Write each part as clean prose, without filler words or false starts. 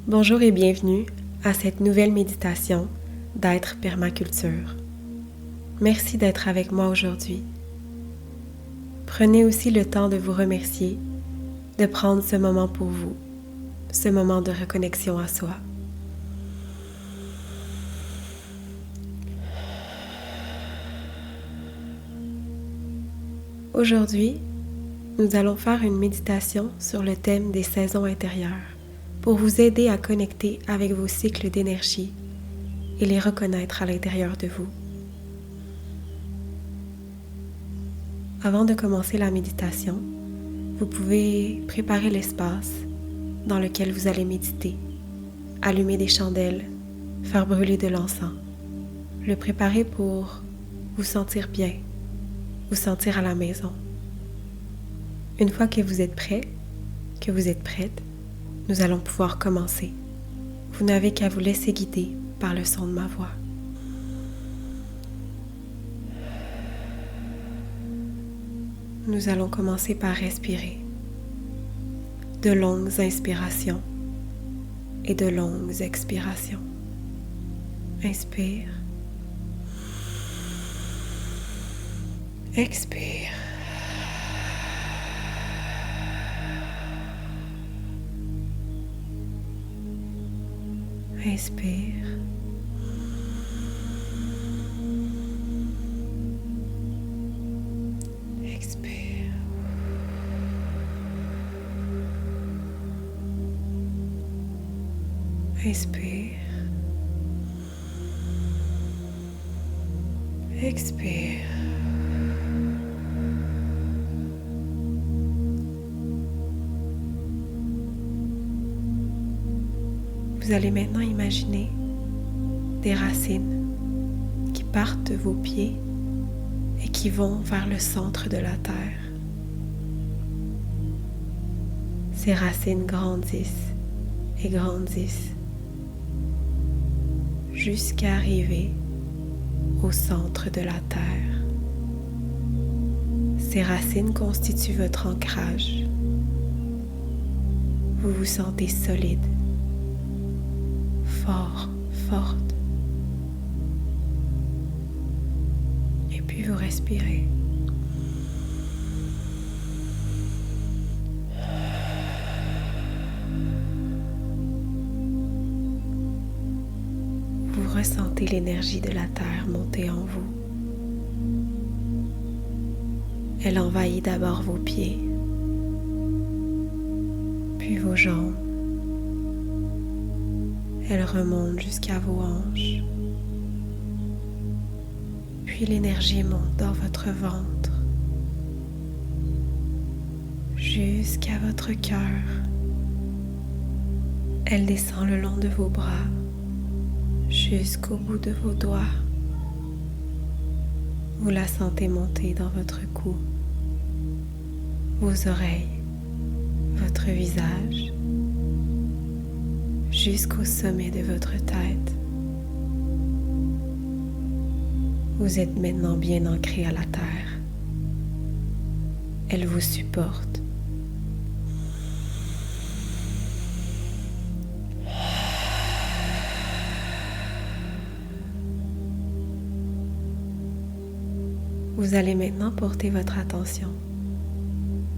Bonjour et bienvenue à cette nouvelle méditation d'être permaculture. Merci d'être avec moi aujourd'hui. Prenez aussi le temps de vous remercier, de prendre ce moment pour vous, ce moment de reconnexion à soi. Aujourd'hui, nous allons faire une méditation sur le thème des saisons intérieures pour vous aider à connecter avec vos cycles d'énergie et les reconnaître à l'intérieur de vous. Avant de commencer la méditation, vous pouvez préparer l'espace dans lequel vous allez méditer, allumer des chandelles, faire brûler de l'encens, le préparer pour vous sentir bien, vous sentir à la maison. Une fois que vous êtes prêt, que vous êtes prête, nous allons pouvoir commencer. Vous n'avez qu'à vous laisser guider par le son de ma voix. Nous allons commencer par respirer. De longues inspirations et de longues expirations. Inspire. Expire. Inspire. Expire. Inspire. Expire. Vous allez maintenant imaginer des racines qui partent de vos pieds et qui vont vers le centre de la terre. Ces racines grandissent et grandissent jusqu'à arriver au centre de la terre. Ces racines constituent votre ancrage. Vous vous sentez solide, fort, forte. Et puis vous respirez. Vous ressentez l'énergie de la terre monter en vous. Elle envahit d'abord vos pieds, puis vos jambes. Elle remonte jusqu'à vos hanches. Puis l'énergie monte dans votre ventre, jusqu'à votre cœur. Elle descend le long de vos bras, jusqu'au bout de vos doigts. Vous la sentez monter dans votre cou, vos oreilles, votre visage, jusqu'au sommet de votre tête. Vous êtes maintenant bien ancré à la terre. Elle vous supporte. Vous allez maintenant porter votre attention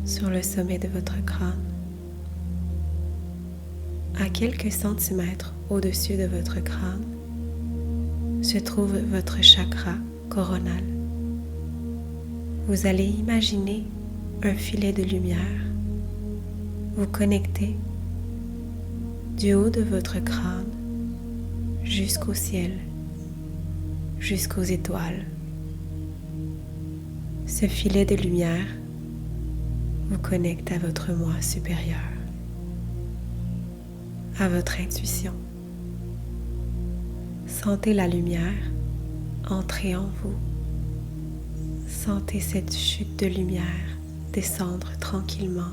sur le sommet de votre crâne. À quelques centimètres au-dessus de votre crâne se trouve votre chakra coronal. Vous allez imaginer un filet de lumière vous connecter du haut de votre crâne jusqu'au ciel, jusqu'aux étoiles. Ce filet de lumière vous connecte à votre moi supérieur, à votre intuition. Sentez la lumière entrer en vous. Sentez cette chute de lumière descendre tranquillement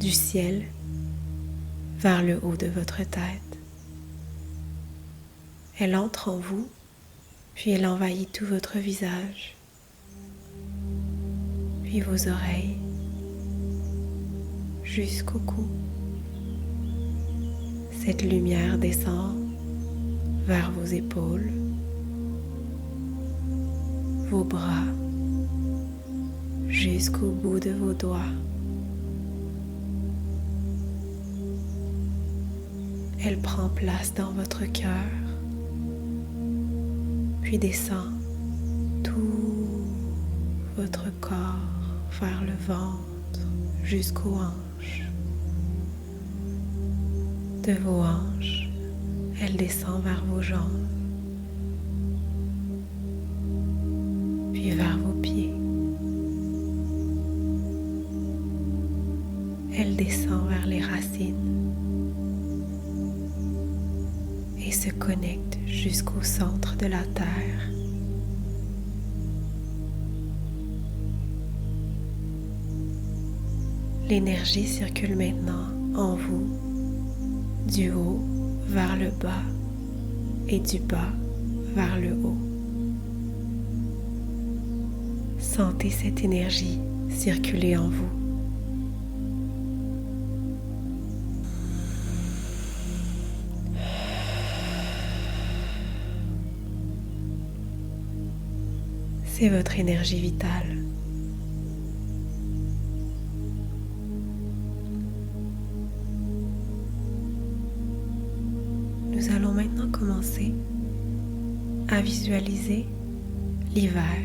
du ciel vers le haut de votre tête. Elle entre en vous, puis elle envahit tout votre visage, puis vos oreilles, jusqu'au cou. Cette lumière descend vers vos épaules, vos bras, jusqu'au bout de vos doigts. Elle prend place dans votre cœur, puis descend tout votre corps vers le ventre jusqu'aux hanches. De vos hanches, elle descend vers vos jambes, puis vers vos pieds. Elle descend vers les racines et se connecte jusqu'au centre de la terre. L'énergie circule maintenant en vous, du haut vers le bas et du bas vers le haut. Sentez cette énergie circuler en vous. C'est votre énergie vitale. Nous allons maintenant commencer à visualiser l'hiver,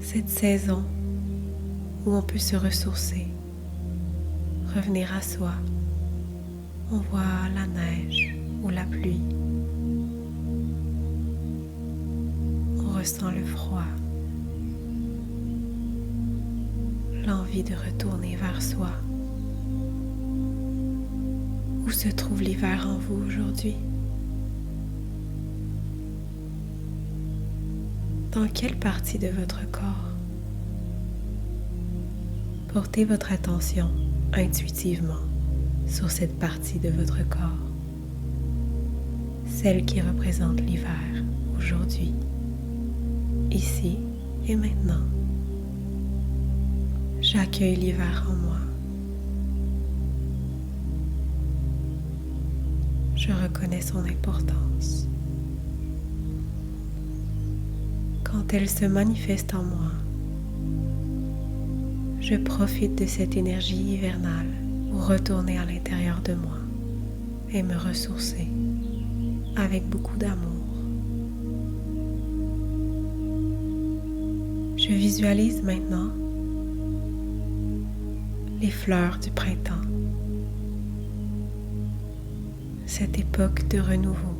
cette saison où on peut se ressourcer, revenir à soi. On voit la neige ou la pluie. On ressent le froid, l'envie de retourner vers soi. Où se trouve l'hiver en vous aujourd'hui? Dans quelle partie de votre corps? Portez votre attention intuitivement sur cette partie de votre corps, celle qui représente l'hiver aujourd'hui, ici et maintenant. J'accueille l'hiver en moi. Je reconnais son importance. Quand elle se manifeste en moi, je profite de cette énergie hivernale pour retourner à l'intérieur de moi et me ressourcer avec beaucoup d'amour. Je visualise maintenant les fleurs du printemps, cette époque de renouveau.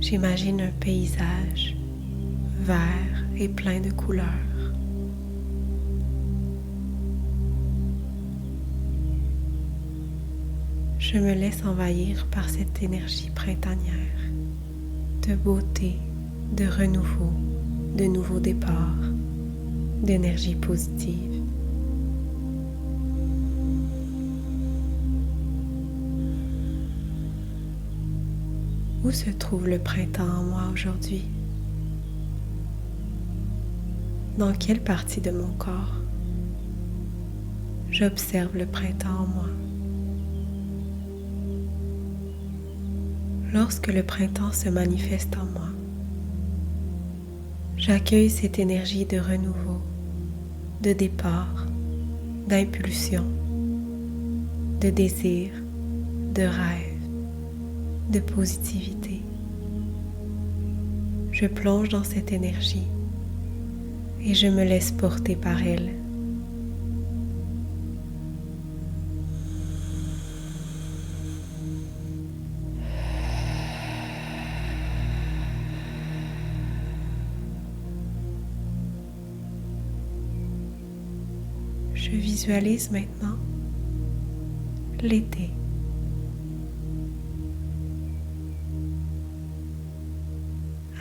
J'imagine un paysage vert et plein de couleurs. Je me laisse envahir par cette énergie printanière, de beauté, de renouveau, de nouveaux départs, d'énergie positive. Où se trouve le printemps en moi aujourd'hui? Dans quelle partie de mon corps? J'observe le printemps en moi. Lorsque le printemps se manifeste en moi, j'accueille cette énergie de renouveau, de départ, d'impulsion, de désir, de rêve, de positivité. Je plonge dans cette énergie et je me laisse porter par elle. Je visualise maintenant l'été.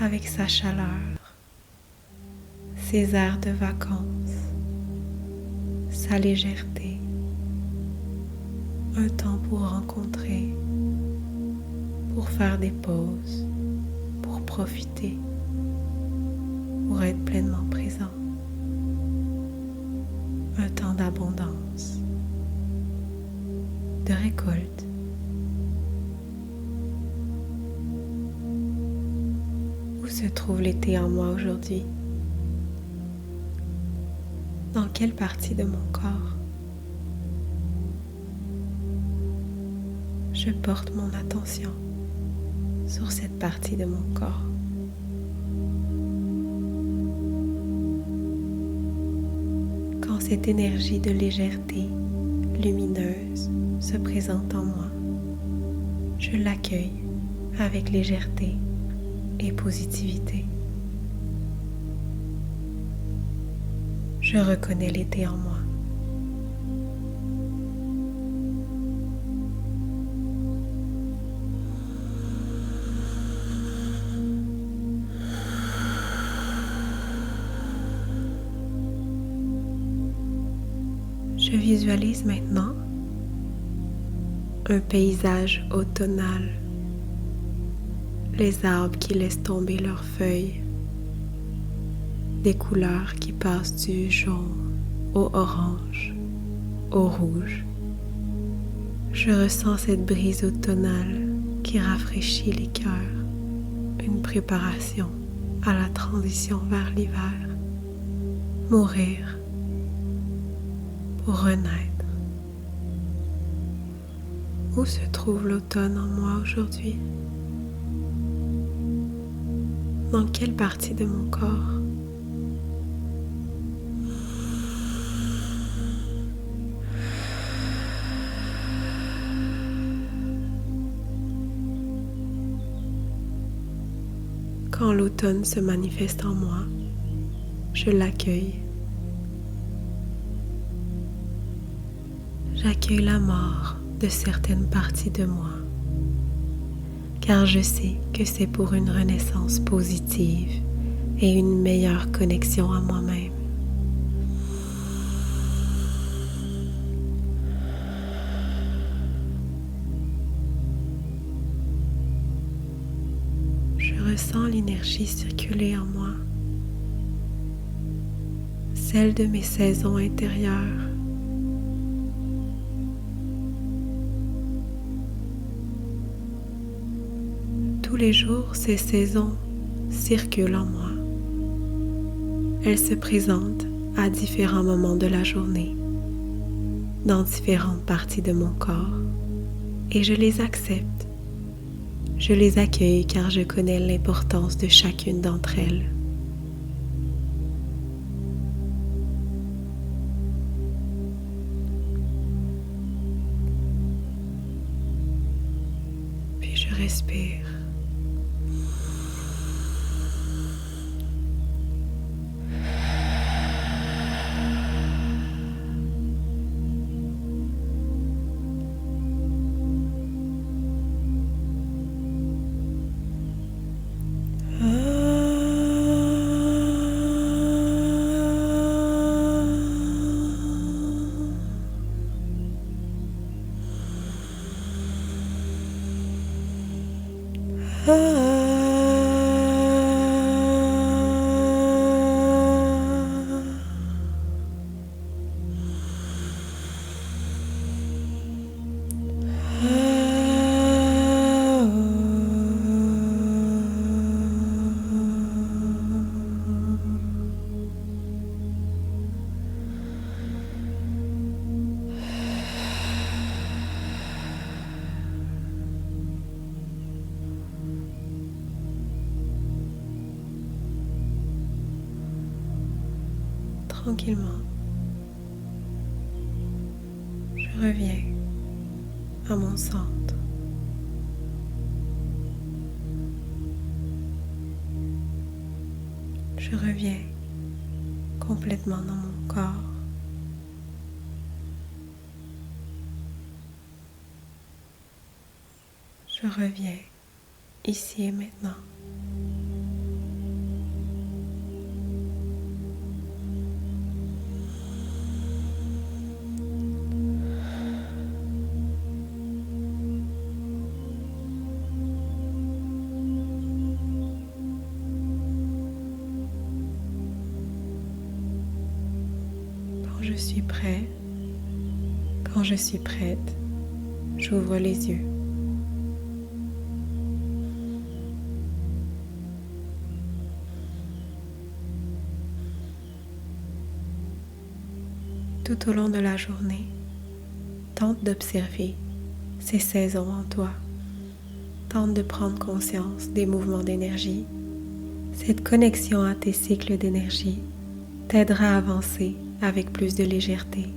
Avec sa chaleur, ses airs de vacances, sa légèreté, un temps pour rencontrer, pour faire des pauses, pour profiter, pour être pleinement présent. Un temps d'abondance, de récolte. Où se trouve l'été en moi aujourd'hui? Dans quelle partie de mon corps? Je porte mon attention sur cette partie de mon corps. Quand cette énergie de légèreté lumineuse se présente en moi, je l'accueille avec légèreté et positivité. Je reconnais l'été en moi. Je visualise maintenant un paysage automnal, les arbres qui laissent tomber leurs feuilles, des couleurs qui passent du jaune au orange, au rouge. Je ressens cette brise automnale qui rafraîchit les cœurs, une préparation à la transition vers l'hiver, mourir pour renaître. Où se trouve l'automne en moi aujourd'hui? Dans quelle partie de mon corps? Quand l'automne se manifeste en moi, je l'accueille. J'accueille la mort de certaines parties de moi, car je sais que c'est pour une renaissance positive et une meilleure connexion à moi-même. Je ressens l'énergie circuler en moi, celle de mes saisons intérieures. Tous les jours, ces saisons circulent en moi. Elles se présentent à différents moments de la journée, dans différentes parties de mon corps, et je les accepte. Je les accueille car je connais l'importance de chacune d'entre elles. Puis je respire. Tranquillement, je reviens à mon centre. Je reviens complètement dans mon corps. Je reviens ici et maintenant. Quand je suis prêt, quand je suis prête, J'ouvre les yeux. Tout au long de la journée, tente d'observer ces saisons en toi. Tente de prendre conscience des mouvements d'énergie. Cette connexion à tes cycles d'énergie t'aidera à avancer avec plus de légèreté,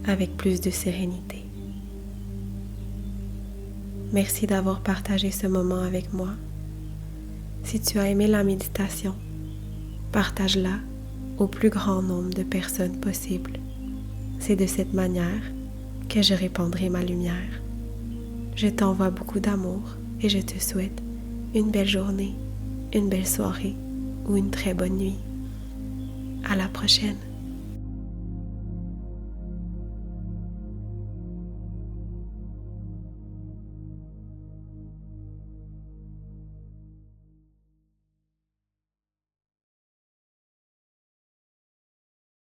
avec plus de sérénité. Merci d'avoir partagé ce moment avec moi. Si tu as aimé la méditation, partage-la au plus grand nombre de personnes possible. C'est de cette manière que je répandrai ma lumière. Je t'envoie beaucoup d'amour et je te souhaite une belle journée, une belle soirée ou une très bonne nuit. À la prochaine.